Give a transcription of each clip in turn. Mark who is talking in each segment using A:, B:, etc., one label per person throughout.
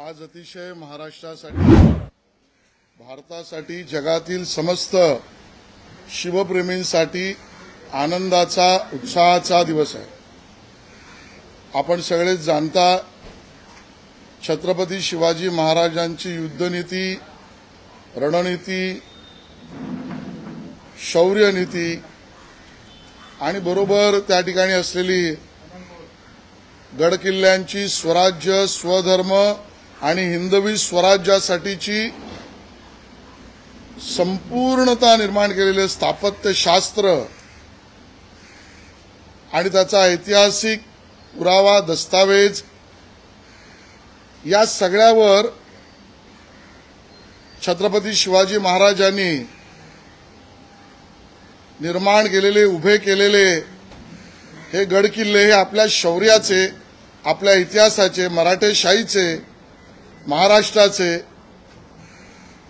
A: आज अतिशय महाराष्ट्रासाठी भारतासाठी जगातील समस्त शिवप्रेमींसाठी आनंदाचा उत्साहाचा दिवस आहे। आपण सगळेच जाणता छत्रपती शिवाजी महाराजांची युद्धनीती, रणनीती, शौर्यनीती आणि बरोबर त्या ठिकाणी असलेली गडकिल्ल्यांची स्वराज्य, स्वधर्म आणि हिंदवी स्वराज्यासाठीची संपूर्णता निर्माण केलेले स्थापत्यशास्त्र आणि त्याचा ऐतिहासिक पुरावा, दस्तावेज या सगळ्यावर छत्रपती शिवाजी महाराजांनी निर्माण केलेले, उभे केलेले हे गडकिल्ले हे आपल्या शौर्याचे, आपल्या इतिहासाचे, मराठेशाहीचे, महाराष्ट्राचे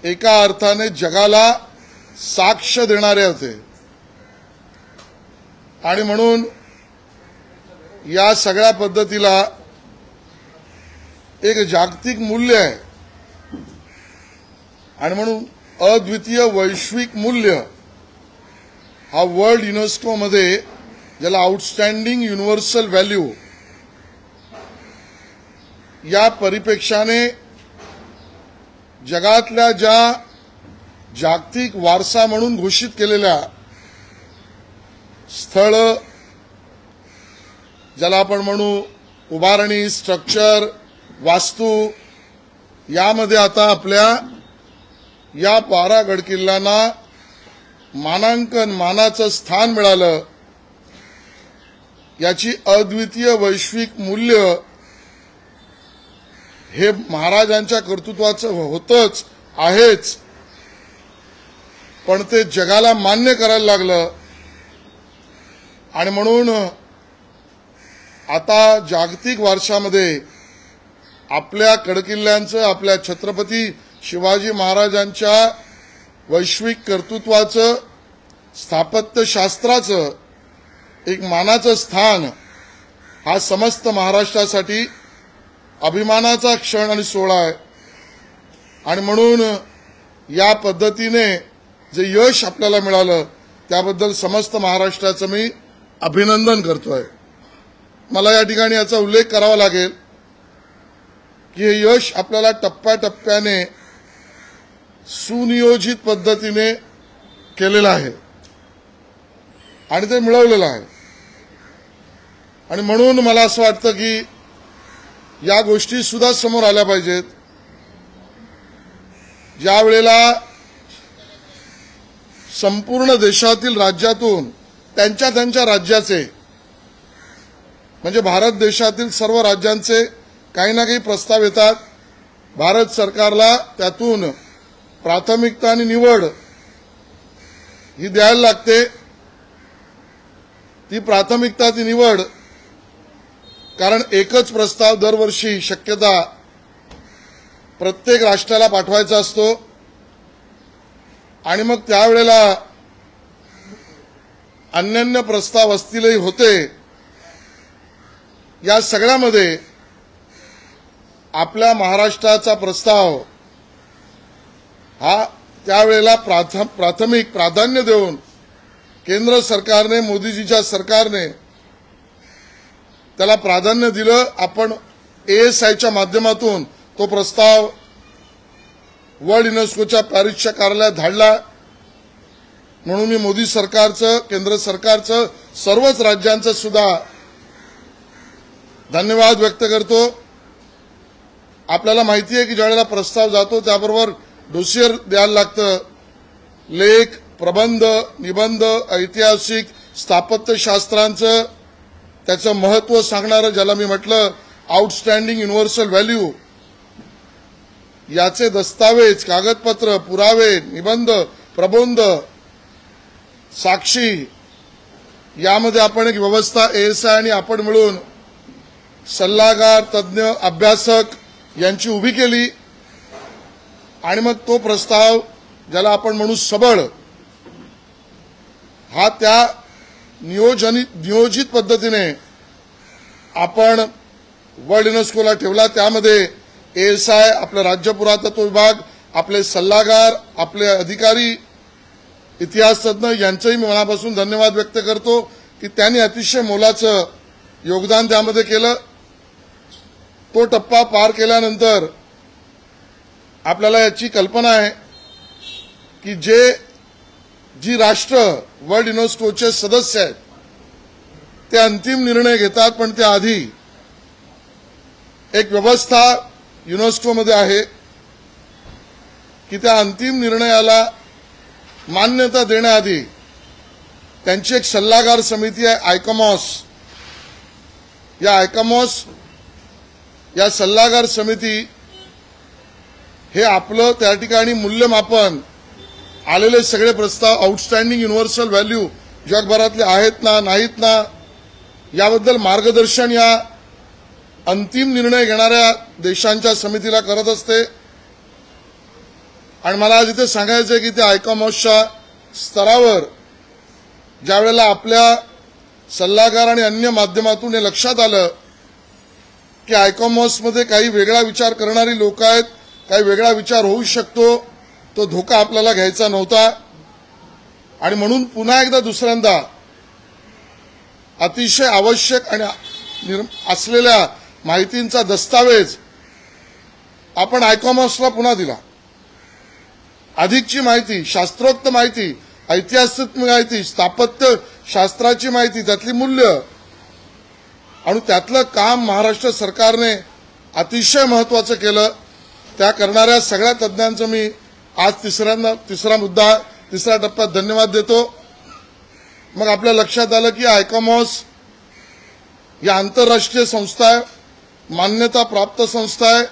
A: एका अर्थाने जगाला साक्ष देणारे होते। आणि म्हणून या सगळ्या पद्धतीला एक जागतिक मूल्य आहे आणि म्हणून अद्वितीय वैश्विक मूल्य हा वर्ल्ड युनेस्को मध्ये ज्याला आउटस्टँडिंग युनिव्हर्सल व्हॅल्यू या परिप्रेक्षाने जगातल्या ज्या जागतिक वारसा म्हणून घोषित केलेल्या स्थळ, ज्याला आपण म्हणू उभारणी, स्ट्रक्चर, वास्तू, यामध्ये आता आपल्या या 12 गडकिल्ल्यांना मानांकन, मानाचं स्थान मिळालं। याची अद्वितीय वैश्विक मूल्य हे महाराजांच्या कर्तृत्वाचं होतच आहेच, पण ते जगाला मान्य करायला लागलं। आणि म्हणून आता जागतिक वारशामध्ये आपल्या गडकिल्ल्यांचं, आपल्या छत्रपती शिवाजी महाराजांच्या वैश्विक कर्तृत्वाचं, स्थापत्यशास्त्राचं एक मानाचं स्थान हा समस्त महाराष्ट्रासाठी अभिमानाचा क्षण आणि सोहळा आहे। आणि म्हणून या पद्धतीने जे यश आपल्याला मिळालं त्याबद्दल समस्त महाराष्ट्राचं मी अभिनंदन करतोय। मला या ठिकाणी याचा उल्लेख करावा लागेल की हे यश आपल्याला टप्प्याटप्प्याने सुनियोजित पद्धतीने केलेलं आहे आणि ते मिळवलेलं आहे। आणि म्हणून मला असं वाटतं की या गोष्टी सुद्धा समोर आल्या पाहिजेत। ज्या वेळेला संपूर्ण देशातील राज्यातून त्यांच्या राज्याचे म्हणजे भारत देशातील सर्व राज्यांचे काही ना काही प्रस्ताव येतात, भारत सरकारला त्यातून प्राथमिकता आणि निवड ही द्यायला लागते। ती प्राथमिकता, ती निवड, कारण एकच प्रस्ताव दरवर्षी शक्यता प्रत्येक राष्ट्राला पाठवायचा असतो आणि मग त्यावेळेला अन्यान्य प्रस्ताव असतीलही होते। या सगळ्यामध्ये आपल्या महाराष्ट्राचा प्रस्ताव हा त्यावेळेला प्राथमिक प्राधान्य देऊन केंद्र सरकारने, मोदीजीच्या सरकारने त्याला प्राधान्य दिलं। आपण ASIच्या माध्यमातून तो प्रस्ताव वर्ल्ड युनेस्कोच्या पॅरिसच्या कार्यालयात धाडला। म्हणून मी मोदी सरकारचं, केंद्र सरकारचं, सर्वच राज्यांचं सुद्धा धन्यवाद व्यक्त करतो। आपल्याला माहिती आहे की ज्यावेळेला प्रस्ताव जातो त्याबरोबर डोसियर द्यायला लागतं, लेख, प्रबंध, निबंध, ऐतिहासिक, स्थापत्यशास्त्रांचं त्याचं महत्त्व सांगणारं, ज्याला मी म्हटलं आउटस्टँडिंग युनिव्हर्सल व्हॅल्यू, याचे दस्तावेज, कागदपत्र, पुरावे, निबंध, प्रबंध, साक्षी, यामध्ये आपण एक व्यवस्था ASI आणि आपण मिळून सल्लागार, तज्ज्ञ, अभ्यासक यांची उभी केली। आणि मग तो प्रस्ताव, ज्याला आपण म्हणू सबळ, हा त्या नियोजित पद्धतीने आपण वर्ल्ड युनेस्कोला ठेवला। त्यामध्ये ASI, आपला राज्य पुरातत्व विभाग, आपले सल्लागार, आपले अधिकारी, इतिहास तज्ञ यांचंही मी मनापासून धन्यवाद व्यक्त करतो की त्यांनी अतिशय मोलाचं योगदान त्यामध्ये केलं। तो टप्पा पार केल्यानंतर आपल्याला याची कल्पना आहे की जी राष्ट्र वर्ल्ड युनेस्कोचे सदस्य आहेत ते अंतिम निर्णय घेतात, पण त्याआधी एक व्यवस्था युनेस्कोमध्ये आहे की त्या अंतिम निर्णयाला मान्यता देण्याआधी त्यांची एक सल्लागार समिती आहे आयकॉमॉस। या आयकॉमॉस या सल्लागार समिती हे आपलं त्या ठिकाणी मूल्यमापन, आलेले सगळे प्रस्ताव, आउटस्टँडिंग युनिव्हर्सल व्हॅल्यू जगभरातले आहेत ना नाहीत ना याबद्दल मार्गदर्शन या अंतिम निर्णय घेणाऱ्या देशांच्या समितीला करत असते। आणि मला आज इथे सांगायचं आहे की त्या आयकॉमॉसच्या स्तरावर ज्यावेळेला आपल्या सल्लागार आणि अन्य माध्यमातून हे लक्षात आलं की आयकॉमॉसमध्ये काही वेगळा विचार करणारी लोक आहेत, काही वेगळा विचार होऊ शकतो, तो धोका आपल्याला घ्यायचा नव्हता। आणि म्हणून पुन्हा एकदा दुसऱ्यांदा अतिशय आवश्यक आणि असलेल्या माहितींचा दस्तावेज आपण आयकॉमॉसला पुन्हा दिला। अधिकची माहिती, शास्त्रोक्त माहिती, ऐतिहासिक माहिती, स्थापत्य शास्त्राची माहिती, त्यातली मूल्य आणि त्यातलं काम महाराष्ट्र सरकारने अतिशय महत्त्वाचं केलं। त्या करणाऱ्या सगळ्या तज्ञांचं मी आज तिसऱ्या टप्प्यात धन्यवाद देतो। मग आपल्या लक्षात आलं की आयकॉमॉस या आंतरराष्ट्रीय संस्था आहे, मान्यता प्राप्त संस्था आहे।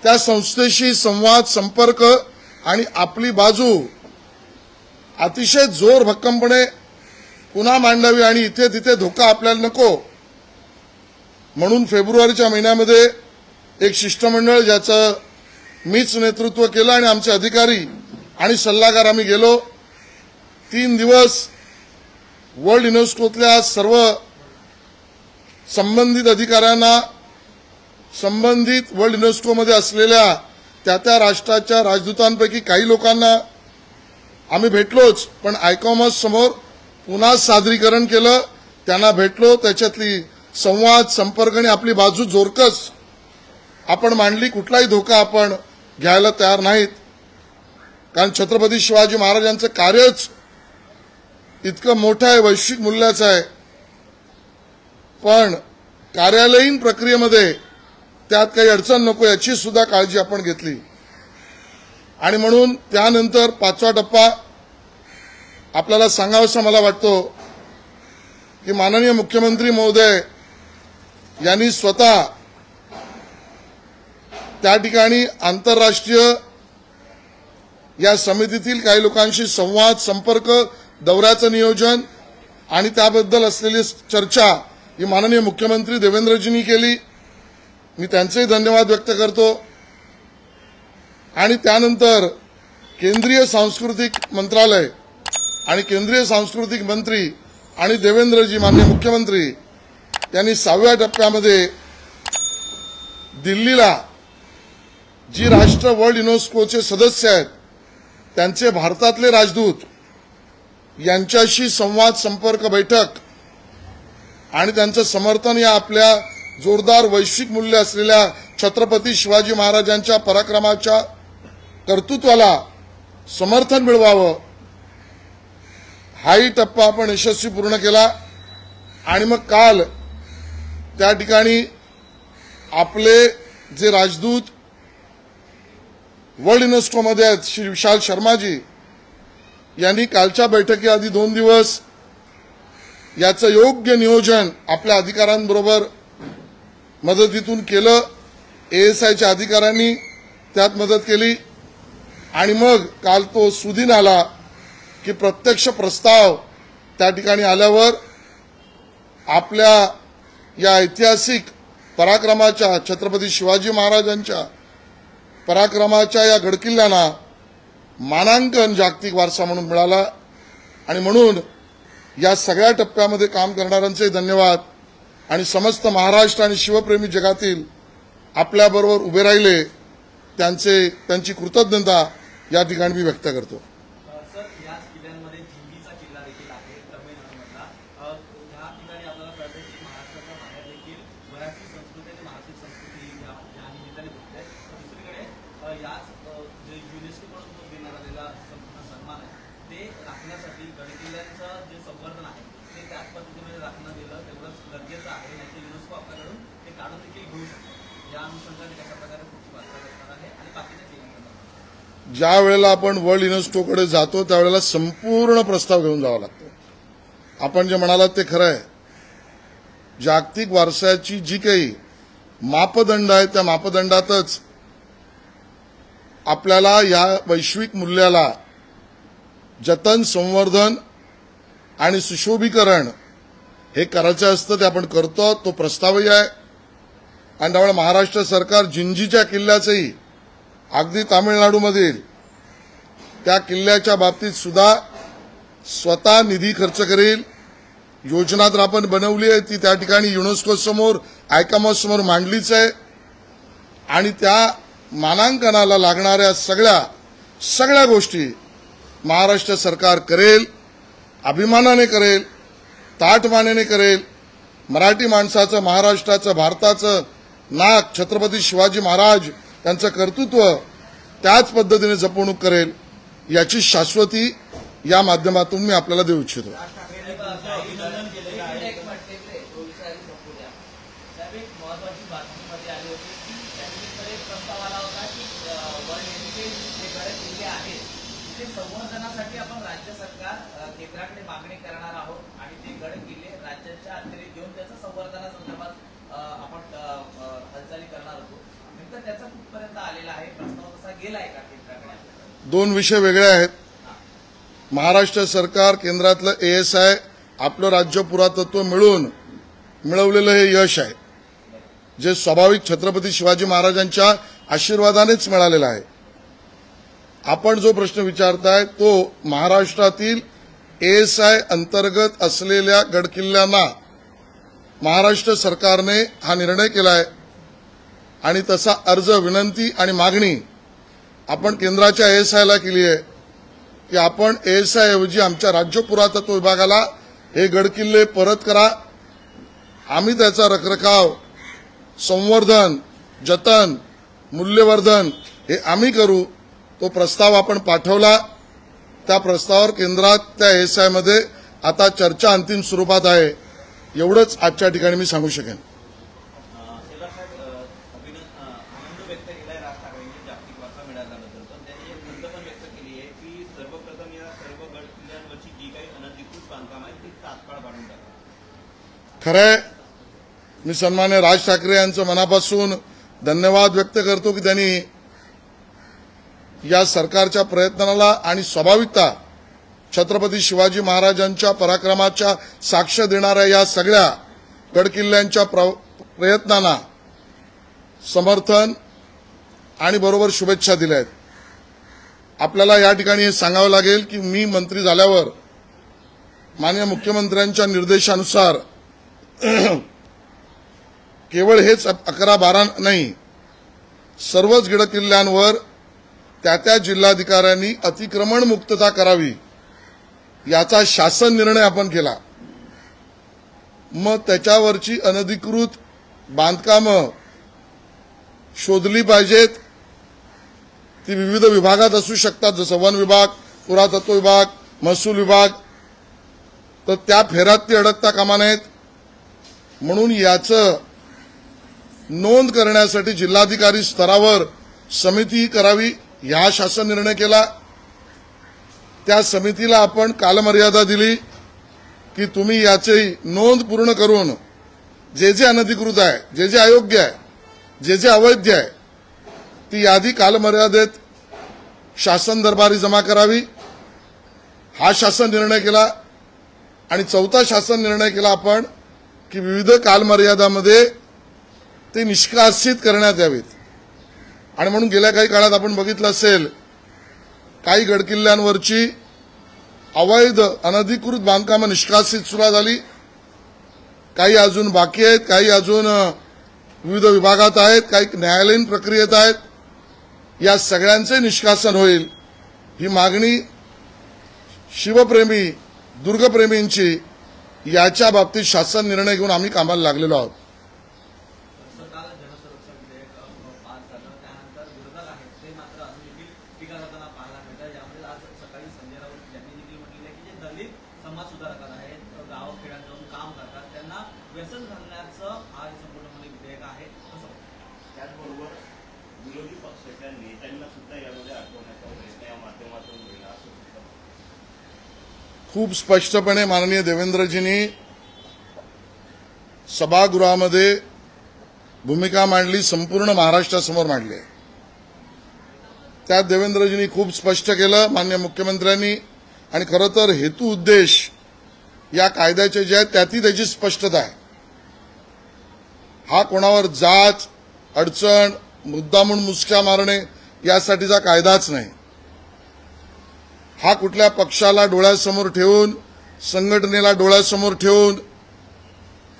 A: त्या संस्थेशी संवाद, संपर्क आणि आपली बाजू अतिशय जोर भक्कमपणे पुन्हा मांडावी आणि इथे तिथे धोका आपल्याला नको म्हणून फेब्रुवारीच्या महिन्यामध्ये एक शिष्टमंडळ ज्याचं मीच नेतृत्व केलं आणि आमचे अधिकारी आणि सल्लागार आम्ही गेलो। 3 दिवस वर्ल्ड युनेस्कोतल्या सर्व संबंधित अधिकाऱ्यांना, संबंधित वर्ल्ड युनेस्कोमध्ये असलेल्या त्या राष्ट्राच्या राजदूतांपैकी काही लोकांना आम्ही भेटलोच, पण आयकॉमॉस समोर पुन्हा सादरीकरण केलं, त्यांना भेटलो, त्याच्यातली संवाद, संपर्क आणि आपली बाजू जोरकस आपण मांडली। कुठलाही धोका आपण घ्यायला तयार नाहीत, कारण छत्रपती शिवाजी महाराजांचं कार्यच इतकं मोठं आहे, वैश्विक मूल्याचं आहे, पण कार्यालयीन प्रक्रियेमध्ये त्यात काही अडचण नको याची सुद्धा काळजी आपण घेतली। आणि म्हणून त्यानंतर 5वा टप्पा आपल्याला सांगावासा मला वाटतो की माननीय मुख्यमंत्री महोदय यांनी स्वतः त्या ठिकाणी आंतरराष्ट्रीय या समितीतील काही लोकांशी संवाद, संपर्क, दौऱ्याचं नियोजन आणि त्याबद्दल असलेली चर्चा ही माननीय मुख्यमंत्री देवेंद्रजींनी केली। मी त्यांचेही धन्यवाद व्यक्त करतो। आणि त्यानंतर केंद्रीय सांस्कृतिक मंत्रालय आणि केंद्रीय सांस्कृतिक मंत्री आणि देवेंद्रजी माननीय मुख्यमंत्री यांनी 6व्या टप्प्यामध्ये दिल्लीला जी राष्ट्र वर्ल्ड युनेस्कोचे सदस्य आहेत त्यांचे भारतातले राजदूत यांच्याशी संवाद, संपर्क, बैठक आणि त्यांचं समर्थन या आपल्या जोरदार वैश्विक मूल्य असलेल्या छत्रपती शिवाजी महाराजांच्या पराक्रमाच्या कर्तृत्वाला समर्थन मिळवावं हाही टप्पा आपण यशस्वी पूर्ण केला। आणि मग काल त्या ठिकाणी आपले जे राजदूत वर्ल्ड युनेस्कोमध्ये आहेत श्री विशाल शर्माजी यांनी कालच्या बैठकीआधी 2 दिवस याचं योग्य नियोजन आपल्या अधिकाऱ्यांबरोबर मदतीतून केलं। ASIच्या अधिकाऱ्यांनी त्यात मदत केली आणि मग काल तो सुदिन आला की प्रत्यक्ष प्रस्ताव त्या ठिकाणी आल्यावर आपल्या या ऐतिहासिक पराक्रमाच्या, छत्रपती शिवाजी महाराजांच्या पराक्रमाच्या या गडकिल्ल्यांना मानांकन जागतिक वारसा म्हणून मिळाला। आणि म्हणून या सगळ्या टप्प्यामध्ये काम करणाऱ्यांचे धन्यवाद आणि समस्त महाराष्ट्र आणि शिवप्रेमी जगातील आपल्याबरोबर उभे राहिले त्यांची कृतज्ञता या ठिकाणी मी व्यक्त करतो.
B: सर, याच किल्ल्यांमध्ये जिंजीचा किल्ला देखील आहे तमिळनाडूमधला. या ठिकाणी आपल्याला कळतं की महाराष्ट्राच्या बाहेर देखील मराठी संस्कृती आणि महाराष्ट्र संस्कृती या निमित्ताने भेटते. दुसरीकडे याच जे युनेस्कोकडून जो देण्यात आलेला संपूर्ण सन्मान आहे ते राखण्यासाठी गडकिल्ल्यांचं जे संवर्धन आहे ते त्याच पद्धतीने राखणं दिलं तेवढंच गरजेचं आहे. नाही तर युनेस्को आपल्याकडून ते काढून देखील घेऊ शकतो. या अनुषंगाने कशा प्रकारे पुढची वाटचाल असणार आहे आणि बाकीच्या जिल्ह्यांना
A: ज्या वेळेला आपण वर्ल्ड युनेस्कोकडे जातो त्यावेळेला संपूर्ण प्रस्ताव घेऊन जावा लागतो. आपण जे म्हणालात ते खरं आहे. जागतिक वारसाची जी काही मापदंड आहे त्या मापदंडातच आपल्याला या वैश्विक मूल्याला जतन, संवर्धन आणि सुशोभीकरण हे करायचं असतं. ते आपण करतो. तो प्रस्तावही आहे. आणि त्यामुळे महाराष्ट्र सरकार जिंजीच्या किल्ल्याचंही अगदी तामिळनाडूमधील त्या किल्ल्याच्या बाबतीत सुद्धा स्वतः निधी खर्च करेल. योजना तर आपण बनवली आहे ती त्या ठिकाणी युनेस्को समोर, आयकॉमॉस समोर मांडलीच आहे. आणि त्या मानांकनाला लागणाऱ्या सगळ्या गोष्टी महाराष्ट्र सरकार करेल, अभिमानाने करेल, ताठमानेने करेल. मराठी माणसाचं, महाराष्ट्राचं, भारताचं नाक छत्रपती शिवाजी महाराज त्यांचं कर्तृत्व त्याच पद्धतीने जपणूक करेल याची शाश्वती या माध्यमातून मी आपल्याला देऊ इच्छितो.
B: संवर्धनासाठी आपण राज्य सरकार केंद्राकडे मागणी करणार आहोत आणि ते गड किल्ले राज्याच्या अखेरीत घेऊन त्याचं संवर्धनासंदर्भात आपण हालचाली करणार होतो. नेमकं त्याचा कुठपर्यंत आलेला आहे? प्रस्ताव तसा गेलाय का केंद्राकडे?
A: दोन विषय वेगळे आहेत. महाराष्ट्र सरकार केंद्रातलं ASI आपलं राज्य पुरातत्व मिळवलेलं हे यश आहे जे स्वाभाविक छत्रपती शिवाजी महाराजांच्या आशीर्वादानेच मिळालेलं आहे. आपण जो प्रश्न विचारताय तो महाराष्ट्रातील ASI अंतर्गत असलेल्या गडकिल्ल्यांना महाराष्ट्र सरकारने हा निर्णय केला आहे आणि तसा अर्ज, विनंती आणि मागणी आपण केंद्राच्या ASIला केली आहे की आपण ASI ऐवजी आमच्या राज्य पुरातत्व विभागाला हे गडकिल्ले परत करा. आम्ही त्याचा रखरखाव, संवर्धन, जतन, मूल्यवर्धन हे आम्ही करू. तो प्रस्ताव आपण पाठवला. त्या प्रस्तावावर केंद्रात त्या ASI मध्ये आता चर्चा अंतिम स्वरूपात आहे. एवढंच आजच्या ठिकाणी मी सांगू शकेन.
B: आनंद व्यक्त केलाय राज ठाकरेंनी जागतिक वारसा मिळाल्याबद्दल, पण त्यांनी एक खंत पण व्यक्त केली आहे की सर्वप्रथम या सर्व गड किल्ल्यांवरची जी काही अनधिकृत बांधकाम आहे ती तात्काळ काढून टाका.
A: खरंय, मी सन्मान्य राज ठाकरे यांचं मनापासून धन्यवाद व्यक्त करतो की त्यांनी या सरकारच्या प्रयत्नाला आणि स्वाभाविकता छत्रपती शिवाजी महाराजांच्या पराक्रमाच्या साक्ष देणाऱ्या या सगळ्या गडकिल्ल्यांच्या प्रयत्नांना समर्थन आणि बरोबर शुभेच्छा दिल्या आहेत. आपल्याला या ठिकाणी हे सांगावं लागेल की मी मंत्री झाल्यावर माननीय मुख्यमंत्र्यांच्या निर्देशानुसार केवळ हेच 11-12 नाही, सर्वच गडकिल्ल्यांवर त्या जिल्हाधिकाऱ्यांनी अतिक्रमण मुक्तता करावी याचा शासन निर्णय आपण केला. मग त्याच्यावरची अनधिकृत बांधकामं शोधली पाहिजेत. ती विविध विभागात असू शकतात, जसं वन विभाग, पुरातत्व विभाग, महसूल विभाग. तर त्या फेऱ्यात ती अडकता कामा नयेत. म्हणून याचं नोंद करण्यासाठी जिल्हाधिकारी स्तरावर समिती करावी हा शासन निर्णय केला. त्या समितीला आपण कालमर्यादा दिली की तुम्ही याची नोंद पूर्ण करून जे अनधिकृत आहे, जे अयोग्य आहे, जे अवैध आहे ती यादी कालमर्यादेत शासन दरबारी जमा करावी हा शासन निर्णय केला. आणि चौथा शासन निर्णय केला आपण की विविध कालमर्यादामध्ये ते निष्कासित करण्यात यावेत. आणि म्हणून गेल्या काही काळात आपण बघितलं असेल काही गडकिल्ल्यांवरची अवैध अनधिकृत बांधकामं निष्कासित सुरू झाली. काही अजून बाकी आहेत, काही अजून विविध विभागात आहेत, काही न्यायालयीन प्रक्रियेत आहेत. या सगळ्यांचे निष्कासन होईल ही मागणी शिवप्रेमी दुर्गप्रेमींची याच्या बाबतीत शासन निर्णय घेऊन आम्ही कामाला लागलेलो आहोत.
B: सरकार जनसुरक्षा विधेयक पास झालं त्यानंतर विरोधक आहेत ते मात्र अजून देखील टीका करताना पाहायला मिळतात. यामध्ये आज सकाळी संजय राऊत यांनी देखील म्हटलेलं आहे की जे दलित समाज सुधारक आहेत गावखेड्यात जाऊन काम करतात त्यांना व्यसन घालण्याचं हा संपूर्णपणे विधेयक आहे. कसं
C: त्याचबरोबर विरोधी पक्षाच्या नेत्यांना सुद्धा यामध्ये अडकवण्याचा प्रयत्न या माध्यमातून होईल असं
A: खूप स्पष्टपणे माननीय देवेंद्रजींनी सभागृहामध्ये भूमिका मांडली, संपूर्ण महाराष्ट्रासमोर मांडली. त्यात देवेंद्रजींनी खूप स्पष्ट केलं माननीय मुख्यमंत्र्यांनी, आणि खरं तर हेतू उद्देश या कायद्याचे जे आहेत त्यातही त्याची स्पष्टता आहे. हा कोणावर जाच अडचण मुद्दामून मुसक्या मारणे यासाठीचा कायदाच नाही. हा कुठल्या पक्षाला डोळ्यासमोर ठेवून संघटनेला डोळ्यासमोर ठेवून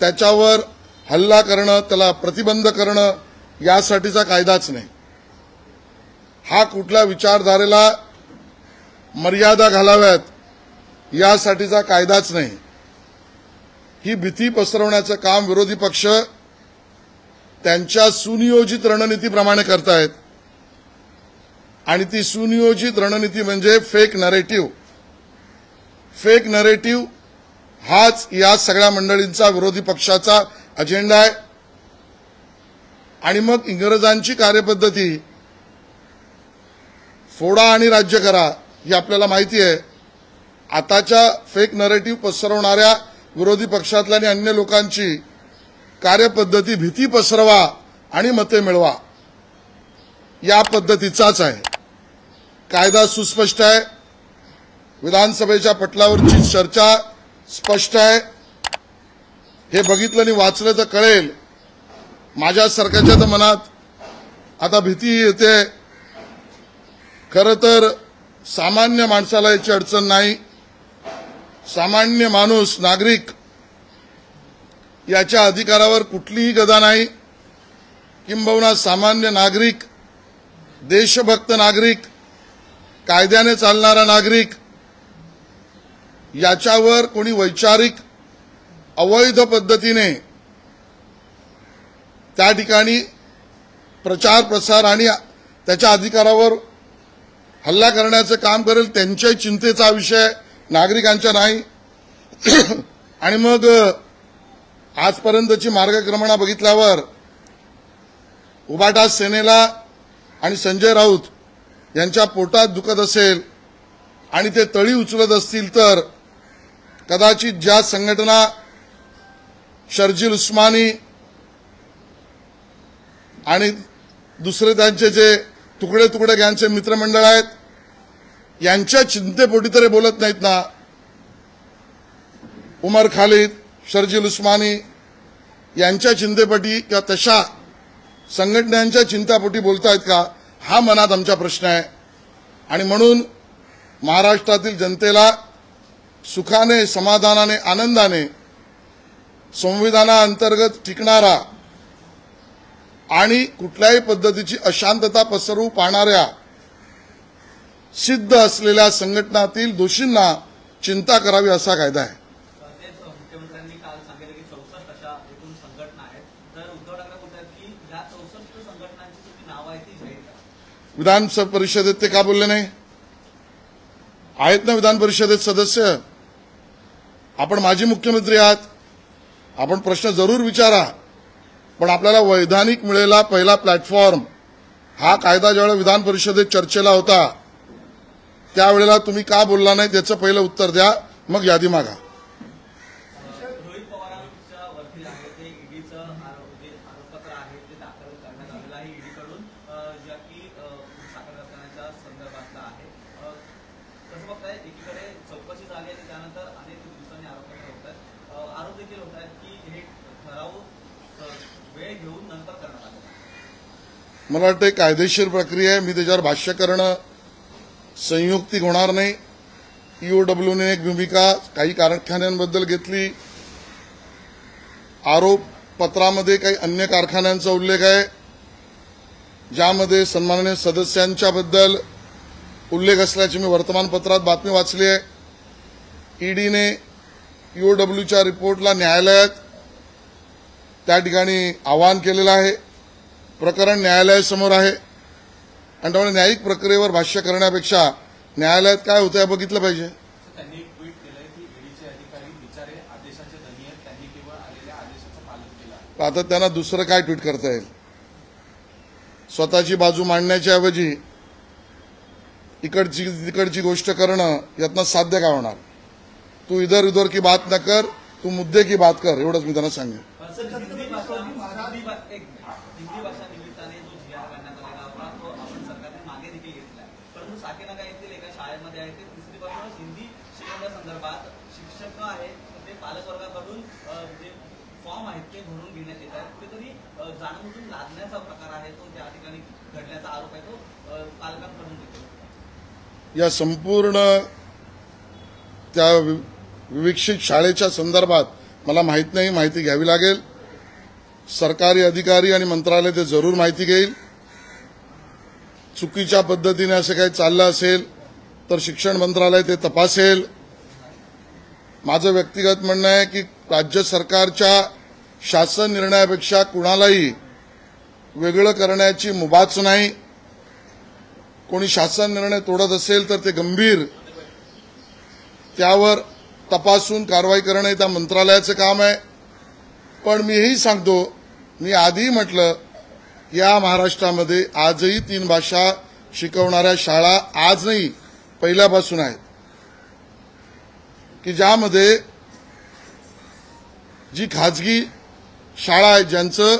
A: त्याच्यावर हल्ला करणं त्याला प्रतिबंध करणं यासाठीचा कायदाच नाही. हा कुठल्या विचारधारेला मर्यादा घालाव्यात यासाठीचा कायदाच नाही. ही भीती पसरवण्याचं काम विरोधी पक्ष त्यांच्या सुनियोजित रणनीतीप्रमाणे करतायत, आणि ती सुनियोजित रणनीती म्हणजे फेक नरेटिव्ह. फेक नरेटिव्ह हाच या सगळ्या मंडळींचा विरोधी पक्षाचा अजेंडा आहे. आणि मग इंग्रजांची कार्यपद्धती फोडा आणि राज्य करा ही आपल्याला माहिती आहे. आताच्या फेक नरेटिव्ह पसरवणाऱ्या विरोधी पक्षातल्या आणि अन्य लोकांची कार्यपद्धती भीती पसरवा आणि मते मिळवा या पद्धतीचाच आहे. कायदा सुस्पष्ट आहे, विधानसभेच्या पटलावरची चर्चा स्पष्ट आहे. हे बघितलं आणि वाचलं तर कळेल. माझ्यासारख्याच्या तर मनात आता भीती येते. खरं तर सामान्य माणसाला याची अडचण नाही. सामान्य माणूस नागरिक याच्या अधिकारावर कुठलीही गदा नाही. किंबहुना सामान्य नागरिक, देशभक्त नागरिक, कायद्याने चालणारा नागरिक याच्यावर कोणी वैचारिक अवैध पद्धतीने त्या ठिकाणी प्रचार प्रसार आणि त्याच्या अधिकारावर हल्ला करण्याचं काम करेल त्यांच्या चिंतेचा विषय नागरिकांच्या नाही. आणि मग आजपर्यंतची मार्गक्रमणा बघितल्यावर उभाटा सेनेला आणि संजय राऊत यांच्या पोटात दुखत असेल आणि ते तळी उचलत असतील तर कदाचित ज्या संघटना शर्जील उस्मानी आणि दुसरे त्यांचे जे तुकडे तुकडे गँगचे मित्रमंडळ आहेत यांच्या चिंतेपोटी तरी बोलत नाहीत ना. उमर खालिद, शर्जील उस्मानी यांच्या चिंतेपोटी किंवा तशा संघटनांच्या चिंतापोटी बोलतायत का, हा मनात आमचा प्रश्न आहे. आणि म्हणून महाराष्ट्रातील जनतेला सुखाने, समाधानाने, आनंदाने संविधानाअंतर्गत टिकणारा आणि कुठल्याही पद्धतीची अशांतता पसरवू पाहणाऱ्या सिद्ध असलेल्या संघटनातील दोषींना चिंता करावी असा कायदा आहे.
B: तेच मुख्यमंत्र्यांनी काल सांगितलं की 64 अशा एकूण संघटना आहेत. तर उद्धव ठाकरे बोलतात की या 64 संघटनांची तुम्ही नावं आहेत ती जाहीर करा.
A: विधान परिषदेत ते का बोलले नाही? आहेत ना विधान परिषदेत सदस्य. आपण माजी मुख्यमंत्री आहात, आपण प्रश्न जरूर विचारा, पण आपल्याला वैधानिक मिळेला पहिला प्लॅटफॉर्म हा कायदा ज्यावेळेला विधान परिषदेत चर्चेला होता त्यावेळेला तुम्ही का बोलला नाही त्याचं पहिलं उत्तर द्या, मग यादी मागा.
B: रोहित पवारांच्या वकील आहे ते ईडीचं आरोपपत्र आहे ते दाखल करण्यात आलेलं आहे ईडीकडून, ज्या की साखर कारखान्याच्या संदर्भातलं आहे. कसं बघताय, एकीकडे चौकशी झाली आणि त्यानंतर अनेक दिवसांनी आरोपपत्र होत आहेत, आरोप देखील होत आहेत की हे ठराव वेळ घेऊन नंतर करण्यात आले.
A: मला वाटतं कायदेशीर प्रक्रिया आहे, मी त्याच्यावर भाष्य करणं संयुक्तिक होणार नाही. ईओडब्ल्यूने एक भूमिका काही कारखान्यांबद्दल घेतली, आरोप पत्रामध्ये काही अन्य कारखान्यांचा उल्लेख आहे, ज्यामध्ये सन्माननीय सदस्यांच्याबद्दल उल्लेख असल्याची मी वर्तमानपत्रात बातमी वाचली आहे. ईडीने ईओडब्ल्यूच्या रिपोर्टला न्यायालयात त्या ठिकाणी आवाहन केलेलं आहे. प्रकरण न्यायालयासमोर आहे आणि त्यामुळे न्यायिक प्रक्रियेवर भाष्य करण्यापेक्षा न्यायालयात काय होतं हे बघितलं पाहिजे.
B: त्यांनी एक ट्विट केलंय की ईडीचे अधिकारी बिचारे आदेशाचे धनी आहेत, त्यांनी केवळ आलेल्या आदेशाचं पालन केलं.
A: आता त्यांना दुसरं काय ट्विट करता येईल. स्वतःची बाजू मांडण्याच्या ऐवजी इकडची तिकडची गोष्ट करणं यातनं साध्य काय होणार. तू इधर उधर की बात न कर, तू मुद्दे की बात कर, एवढंच मी त्यांना सांगेन.
B: हिंदी भाषा निमित्ताने जो GR करण्यात आलेला होता तो आपण सरकारने मागे देखील घेतलाय, परंतु साकेना काय येथील एका शाळेमध्ये आहे ते तिसरीपासूनच हिंदी शिकवण्यासंदर्भात शिक्षक आहेत ते पालकवर्गाकडून जे फॉर्म आहेत ते भरून घेण्यात येत आहेत. कुठेतरी जाणून लादण्याचा प्रकार आहे तो त्या ठिकाणी घडल्याचा आरोप आहे तो पालकांकडून देखील.
A: या संपूर्ण त्या विकसित शाळेच्या संदर्भात मला माहित नाही, माहिती घ्यावी लागेल. सरकारी अधिकारी आणि मंत्रालय ते जरूर माहिती घेईल. चुकीच्या पद्धतीने असं काही चाललं असेल तर शिक्षण मंत्रालय ते तपासेल. माझं व्यक्तिगत म्हणणं आहे की राज्य सरकारच्या शासन निर्णयापेक्षा कुणालाही वेगळं करण्याची मुभाच नाही. कोणी शासन निर्णय तोडत असेल तर ते गंभीर त्यावर तपासून कारवाई करणे त्या मंत्रालयाचं काम आहे. पण मी हेही सांगतो, मी आधी म्हटलं या महाराष्ट्रामध्ये आजही 3 भाषा शिकवणाऱ्या शाळा आज नाही पहिल्यापासून आहेत की ज्यामध्ये जी खाजगी शाळा आहे ज्यांचं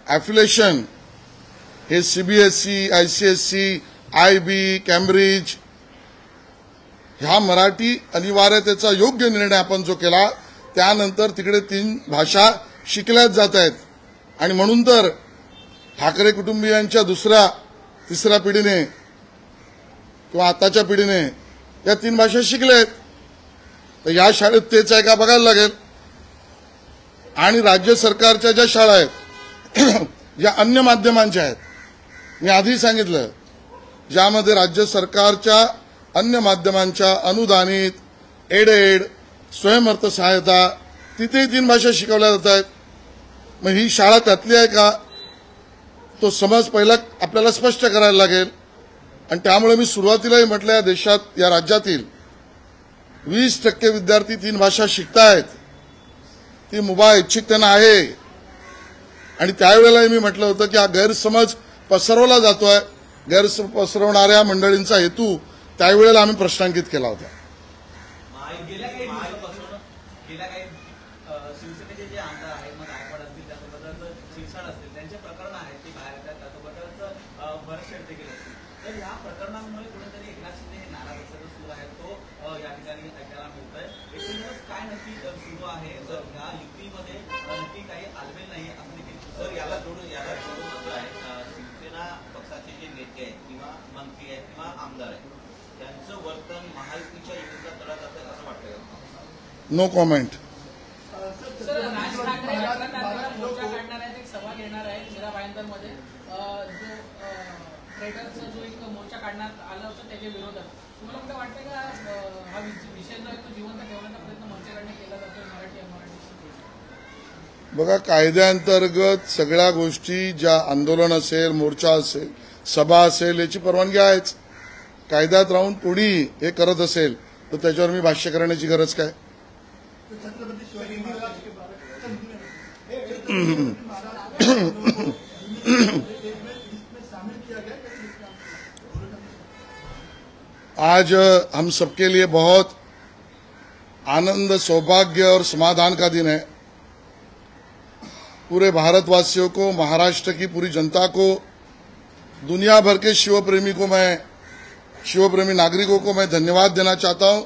A: ॲफिलेशन हे CBSE, ICSE, IB, कॅम्ब्रिज ह्या मराठी अनिवार्यतेचा योग्य निर्णय आपण जो केला त्यानंतर तिकडे 3 भाषा शिकल्याच जात आहेत. आणि म्हणून तर ठाकरे कुटुंबियांच्या दुसऱ्या तिसऱ्या पिढीने किंवा आताच्या पिढीने या 3 भाषा शिकल्यात. तर या शाळेत तेच आहे का बघायला लागेल. आणि राज्य सरकारच्या ज्या शाळा आहेत ज्या अन्य माध्यमांच्या आहेत, मी आधी सांगितलं, ज्यामध्ये राज्य सरकारच्या अन्य माध्यमांच्या अनुदानित एडेड स्वयंअर्थ सहायता तिथे 3 भाषा शिकवल्या जात आहेत. मग ही शाळा त्यातली आहे का तो समज पहिला आपल्याला स्पष्ट करायला लागेल. आणि त्यामुळे मी सुरुवातीलाही म्हटलं या देशात या राज्यातील 20% विद्यार्थी 3 भाषा शिकतायत, ती मुभा ऐच्छिक त्यांना आहे. आणि त्यावेळेलाही मी म्हटलं होतं की हा गैरसमज पसरवला जातोय. गैरसमज पसरवणाऱ्या मंडळींचा हेतू त्यावेळेला आम्ही प्रश्नांकित केला होता.
B: गेल्या काही शिवसेनेचे जे आमदार आहेत, मग गायकवाड असतील त्यासोबतच शिरसाट असतील, त्यांचे प्रकरण आहेत ते बाहेर येतात, त्यासोबतच भरतशेठ देखील असतील. तर या प्रकरणांमुळे कुठेतरी एकनाथ शिंदे हे नाराज असल्याचा सूर आहे तो या ठिकाणी ऐकायला मिळतोय. एकूणच काय नक्की सुरू आहे, जर ह्या युतीमध्ये नक्की काही आलबेल नाही असं देखील
C: सर याला जोडून म्हटलं आहे शिवसेना पक्षाचे जे नेते आहेत किंवा मंत्री आहेत किंवा आमदार आहेत त्यांचं वर्तन महायुतीच्या विरोधात तडक असेल असं वाटतं.
A: No comment.
D: राज ठाकरे मोर्चा काढणार आहेत, एक सभा घेणार आहेत मीरा भाईंदरमध्ये. जो ट्रेडरचा जो एक मोर्चा काढण्यात आला होता त्याच्या विरोधात तुम्हाला कुठे वाटतं का हा विषय जो आहे तो जिवंत ठेवण्याचा प्रयत्न मंत्र्यांनी केला जातोय मराठी.
A: बघा, कायद्याअंतर्गत सगळ्या गोष्टी ज्या आंदोलन असेल, मोर्चा असेल, सभा असेल याची परवानगी आहेच. कायद्यात राहून कोणी हे करत असेल तर त्याच्यावर मी भाष्य करण्याची गरज काय. आज हम सबके लिए बहुत आनंद, सौभाग्य और समाधान का दिन है. पूरे भारतवासियों को, महाराष्ट्र की पूरी जनता को, दुनिया भर के शिवप्रेमी नागरिकों को मैं धन्यवाद देना चाहता हूं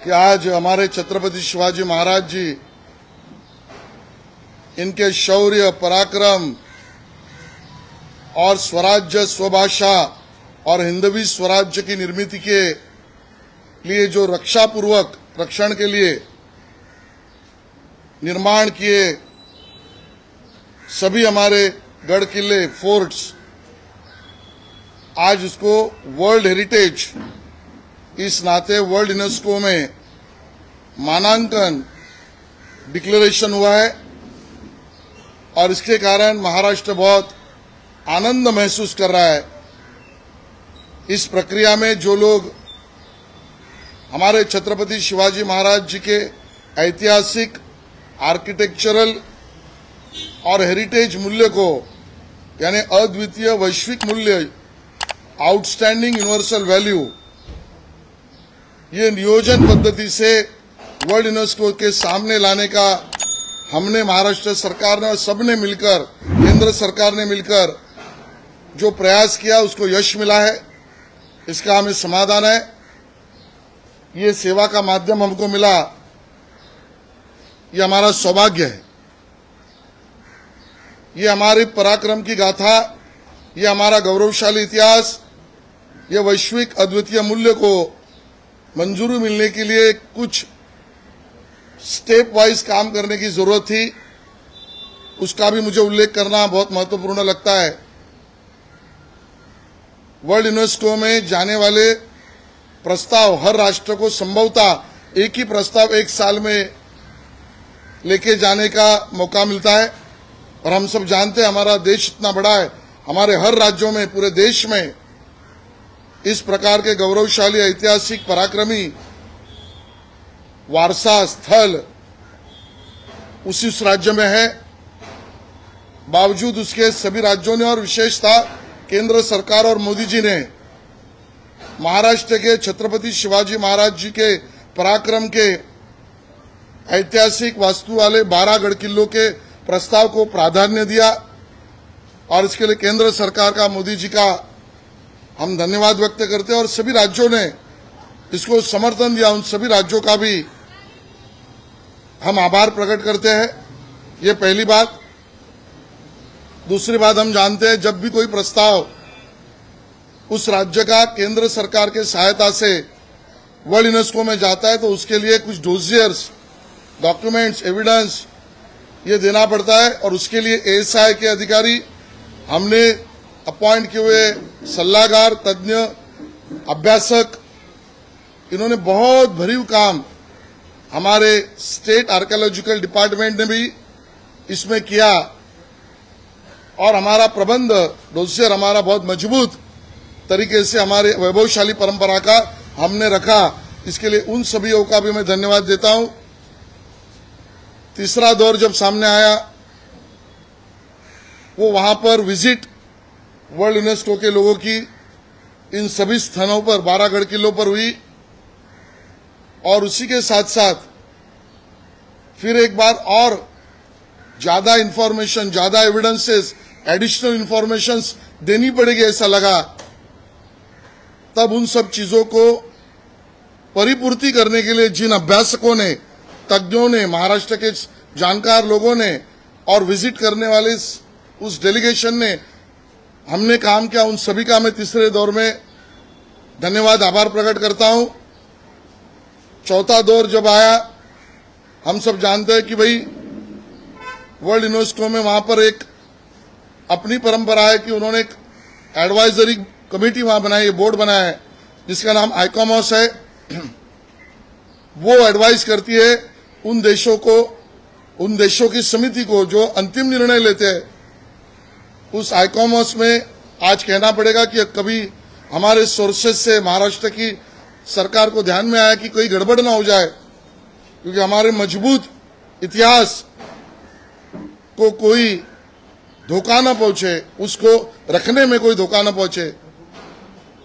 A: कि आज हमारे छत्रपति शिवाजी महाराज जी इनके शौर्य, पराक्रम और स्वराज्य, स्वभाषा और हिंदवी स्वराज्य की निर्मिति के लिए जो रक्षापूर्वक रक्षण के लिए निर्माण किए सभी हमारे गढ़ किले फोर्ट्स, आज उसको वर्ल्ड हेरिटेज इस नाते वर्ल्ड यूनेस्को में मानांकन डिक्लेरेशन हुआ है। और इसके कारण महाराष्ट्र बहुत आनंद महसूस कर रहा है। इस प्रक्रिया में जो लोग हमारे छत्रपति शिवाजी महाराज जी के ऐतिहासिक, आर्किटेक्चरल और हेरिटेज मूल्य को, यानी अद्वितीय वैश्विक मूल्य, आउटस्टैंडिंग यूनिवर्सल वैल्यू, ये नियोजन पद्धति से वर्ल्ड यूनेस्को के सामने लाने का हमने महाराष्ट्र सरकार ने और सबने मिलकर, केंद्र सरकार ने मिलकर जो प्रयास किया उसको यश मिला है। इसका हमें समाधान है। ये सेवा का माध्यम हमको मिला, ये हमारा सौभाग्य है। ये हमारे पराक्रम की गाथा, ये हमारा गौरवशाली इतिहास, ये वैश्विक अद्वितीय मूल्य को मंजूरी मिलने के लिए कुछ स्टेप वाइज काम करने की जरूरत थी। उसका भी मुझे उल्लेख करना बहुत महत्वपूर्ण लगता है। वर्ल्ड यूनेस्को में जाने वाले प्रस्ताव हर राष्ट्र को संभवतः एक ही प्रस्ताव एक साल में लेके जाने का मौका मिलता है। और हम सब जानते हैं हमारा देश इतना बड़ा है, हमारे हर राज्यों में, पूरे देश में इस प्रकार के गौरवशाली, ऐतिहासिक, पराक्रमी वारसा स्थल उस राज्य में है। बावजूद उसके सभी राज्यों ने और विशेषतः केंद्र सरकार और मोदी जी ने महाराष्ट्र के छत्रपति शिवाजी महाराज जी के पराक्रम के ऐतिहासिक वास्तु वाले 12 गढ़ किल्लों के प्रस्ताव को प्राधान्य दिया। और इसके लिए केंद्र सरकार का, मोदी जी का हम धन्यवाद व्यक्त करते हैं। और सभी राज्यों ने इसको समर्थन दिया, उन सभी राज्यों का भी हम आभार प्रकट करते हैं। ये पहली बात। दूसरी बात, हम जानते हैं जब भी कोई प्रस्ताव उस राज्य का केंद्र सरकार के सहायता से वर्ल्ड यूनेस्को में जाता है तो उसके लिए कुछ डोजियर्स, डॉक्यूमेंट्स, एविडेंस ये देना पड़ता है। और उसके लिए एएसआई के अधिकारी, हमने अपॉइंट किए हुए सलाहकार, तज्ञ, अभ्यासक, इन्होंने बहुत भरीव काम हमारे स्टेट आर्कियोलॉजिकल डिपार्टमेंट ने भी इसमें किया। और हमारा प्रबंध डोसियर हमारा बहुत मजबूत तरीके से हमारे वैभवशाली परंपरा का हमने रखा। इसके लिए उन सभी का भी मैं धन्यवाद देता हूं। तीसरा दौर जब सामने आया वो वहां पर विजिट वर्ल्ड यूनेस्को के लोगों की इन सभी स्थानों पर 12 गढ़ किलों पर हुई। और उसी के साथ साथ फिर एक बार और ज्यादा इंफॉर्मेशन, ज्यादा एविडेंसेस, एडिशनल इंफॉर्मेशंस देनी पड़ेगी ऐसा लगा। तब उन सब चीजों को परिपूर्ति करने के लिए जिन अभ्यासकों ने, तज्ञों ने, महाराष्ट्र के जानकार लोगों ने और विजिट करने वाले उस डेलीगेशन ने हमने काम किया, उन सभी का मैं तीसरे दौर में धन्यवाद, आभार प्रकट करता हूं। चौथा दौर जब आया, हम सब जानते हैं कि भाई वर्ल्ड यूनेस्को में वहां पर एक अपनी परंपरा है कि उन्होंने एक एडवाइजरी कमेटी वहां बनाई है, बोर्ड बनाया है जिसका नाम आइकॉमॉस है। वो एडवाइस करती है उन देशों को, उन देशों की समिति को जो अंतिम निर्णय लेते हैं। उस आइकॉमॉस में आज कहना पड़ेगा कि कभी हमारे सोर्सेज से महाराष्ट्र की सरकार को ध्यान में आया कि कोई गड़बड़ ना हो जाए, क्योंकि हमारे मजबूत इतिहास को कोई धोखा न पहुंचे, उसको रखने में कोई धोखा न पहुंचे।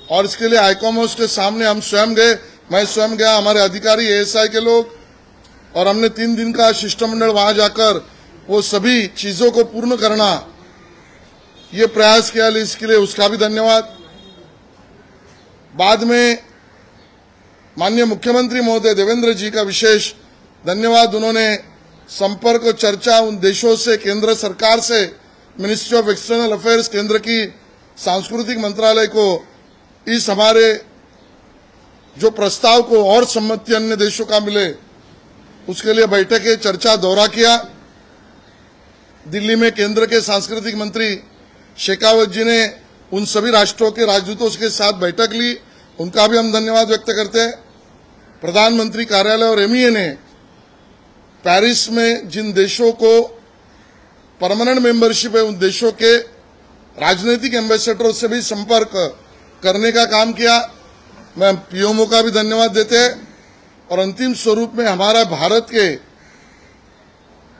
A: और इसके लिए आइकॉमॉस के सामने हम स्वयं गए, मैं स्वयं गया, हमारे अधिकारी, एएसआई के लोग, और हमने 3 दिन का शिष्टमंडल वहां जाकर वो सभी चीजों को पूर्ण करना ये प्रयास किया। इसके लिए उसका भी धन्यवाद। बाद में माननीय मुख्यमंत्री महोदय देवेंद्र जी का विशेष धन्यवाद। उन्होंने संपर्क चर्चा उन देशों से, केंद्र सरकार से, मिनिस्ट्री ऑफ एक्सटर्नल अफेयर्स, केंद्र की सांस्कृतिक मंत्रालय को इस हमारे जो प्रस्ताव को और सम्मति अन्य देशों का मिले उसके लिए बैठकें, चर्चा, दौरा किया। दिल्ली में केंद्र के सांस्कृतिक मंत्री शेखावत जी ने उन सभी राष्ट्रों के राजदूतों के साथ बैठक ली, उनका भी हम धन्यवाद व्यक्त करते हैं। प्रधानमंत्री कार्यालय और एमईए ने पेरिस में जिन देशों को परमानेंट मेंबरशिप है, उन देशों के राजनीतिक एम्बेसडरों से भी संपर्क करने का काम किया। मैं पीएमओ का भी धन्यवाद देते हैं। और अंतिम स्वरूप में हमारा भारत के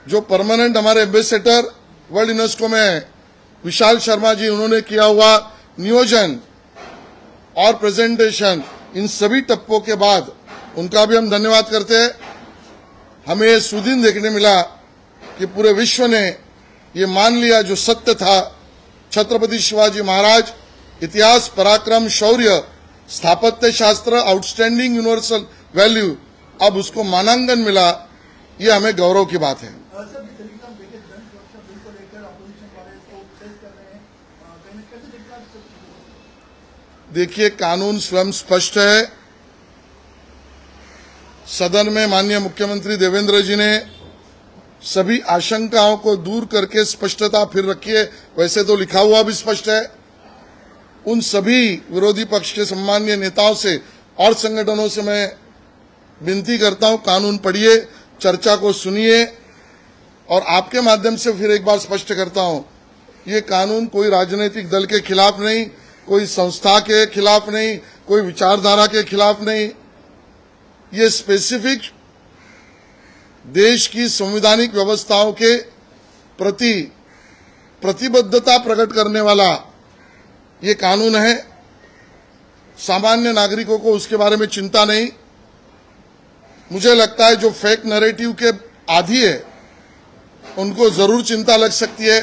A: जो परमानेंट हमारे एम्बेसडर वर्ल्ड यूनेस्को में विशाल शर्मा जी, उन्होंने किया हुआ नियोजन और प्रेजेंटेशन, इन सभी टप्पों के बाद उनका भी हम धन्यवाद करते हैं। हमें ये सुदिन देखने मिला कि पूरे विश्व ने ये मान लिया जो सत्य था, छत्रपति शिवाजी महाराज, इतिहास, पराक्रम, शौर्य, स्थापत्य शास्त्र, आउटस्टैंडिंग यूनिवर्सल वैल्यू, अब उसको मानांकन मिला। ये हमें गौरव की बात है। देखिए, कानून स्वयं स्पष्ट है। सदन में माननीय मुख्यमंत्री देवेंद्र जी ने सभी आशंकाओं को दूर करके स्पष्टता फिर रखी है। वैसे तो लिखा हुआ भी स्पष्ट है। उन सभी विरोधी पक्ष के सम्मानीय नेताओं से और संगठनों से मैं विनती करता हूं, कानून पढ़िए, चर्चा को सुनिए। और आपके माध्यम से फिर एक बार स्पष्ट करता हूं, ये कानून कोई राजनीतिक दल के खिलाफ नहीं, कोई संस्था के खिलाफ नहीं, कोई विचारधारा के खिलाफ नहीं। ये स्पेसिफिक देश की संवैधानिक व्यवस्थाओं के प्रति प्रतिबद्धता प्रकट करने वाला ये कानून है। सामान्य नागरिकों को उसके बारे में चिंता नहीं। मुझे लगता है जो फेक नैरेटिव के आदी है उनको जरूर चिंता लग सकती है।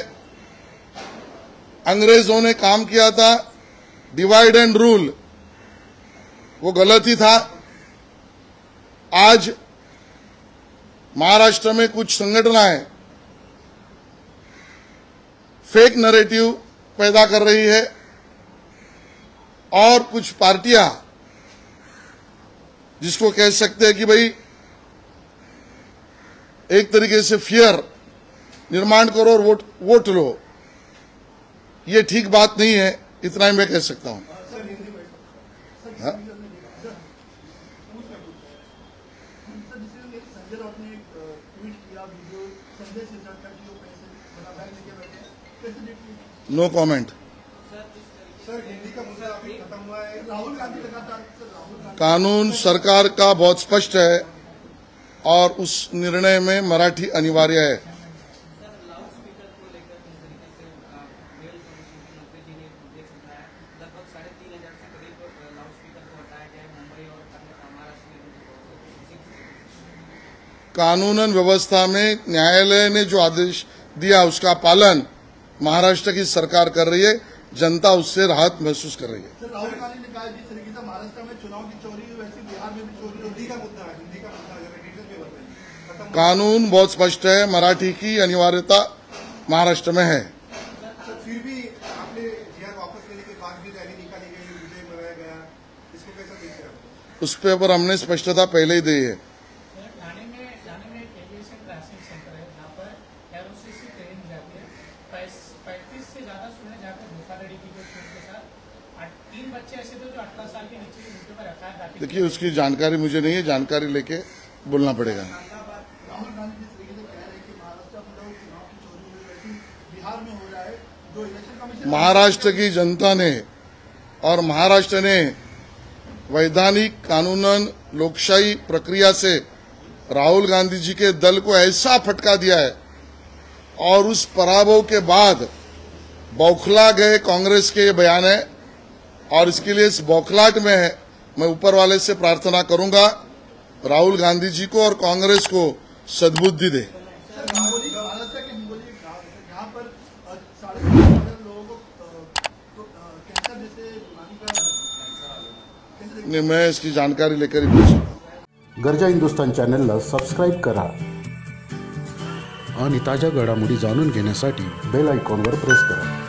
A: अंग्रेजों ने काम किया था डिवाइड एंड रूल, वो गलत ही था। आज महाराष्ट्र में कुछ संगठनाएं फेक नैरेटिव पैदा कर रही है और कुछ पार्टियां जिसको कह सकते हैं कि भाई एक तरीके से फियर निर्माण करो और वोट लो, ये ठीक बात नहीं है। इतना ही मैं कह सकता हूं। No comment. कानून सरकार का बहुत स्पष्ट है और उस निर्णय में मराठी अनिवार्य है। कानूनन व्यवस्था में न्यायालय ने जो आदेश दिया उसका पालन महाराष्ट्र की सरकार कर रही है। जनता उससे राहत महसूस कर रही है।
E: सर, राहुल गांधी ने कहा जिस तरीके से महाराष्ट्र में चुनाव की चोरी हुई, वैसे बिहार में भी चोरी, हिंदी का मुद्दा है, हिंदी का मुद्दा अगर डिटेल में बताइए।
A: कानून बहुत स्पष्ट है, मराठी की अनिवार्यता महाराष्ट्र में है।
E: फिर भी आपने जीआर वापस लेने के बाद भी रैली निकाली गई, विजय मनाया गया, इसको कैसा देखते हैं आप?
A: उस पर हमने स्पष्टता पहले ही दी है।
D: ठाणे में एक एविएशन क्लासिंग सेंटर है जहाँ पर एरोसीसी ट्रेन जाती है। 35 से ज्यादा स्टूडेंट जाकर धोखाधड़ी की गई के साथ 3 बच्चे ऐसे थे जो 18 साल के नीचे उनके पर एफआईआर दाखिल।
A: देखिए, उसकी जानकारी मुझे नहीं है, जानकारी लेके बोलना पड़ेगा।
E: राहुल गांधी जिस तरीके से कह रहे हैं कि महाराष्ट्र में चुनाव की चोरी हुई, वैसे बिहार में हो रहा है, जो इलेक्शन कमीशन
A: महाराष्ट्र की जनता ने और महाराष्ट्र ने वैधानिक कानूनन लोकशाही प्रक्रिया से राहुल गांधी जी के दल को ऐसा फटका दिया है और उस पराभव के बाद बौखला गए कांग्रेस के ये बयान है। और इसके लिए इस बौखलाहट में मैं ऊपर वाले से प्रार्थना करूंगा राहुल गांधी जी को और कांग्रेस को सद्बुद्धि दे।
E: महाराष्ट्र के हिंगोली यहाँ पर 3,500 लोगों को कैंसर जैसे बीमारी का
A: नहीं, मैं इसकी जानकारी लेकर ही पूछ सकता हूं।
F: गरजा हिंदुस्तान चॅनलला सबस्क्राईब करा आणि ताज्या घडामोडी जाणून घेण्यासाठी बेल आयकॉनवर प्रेस करा।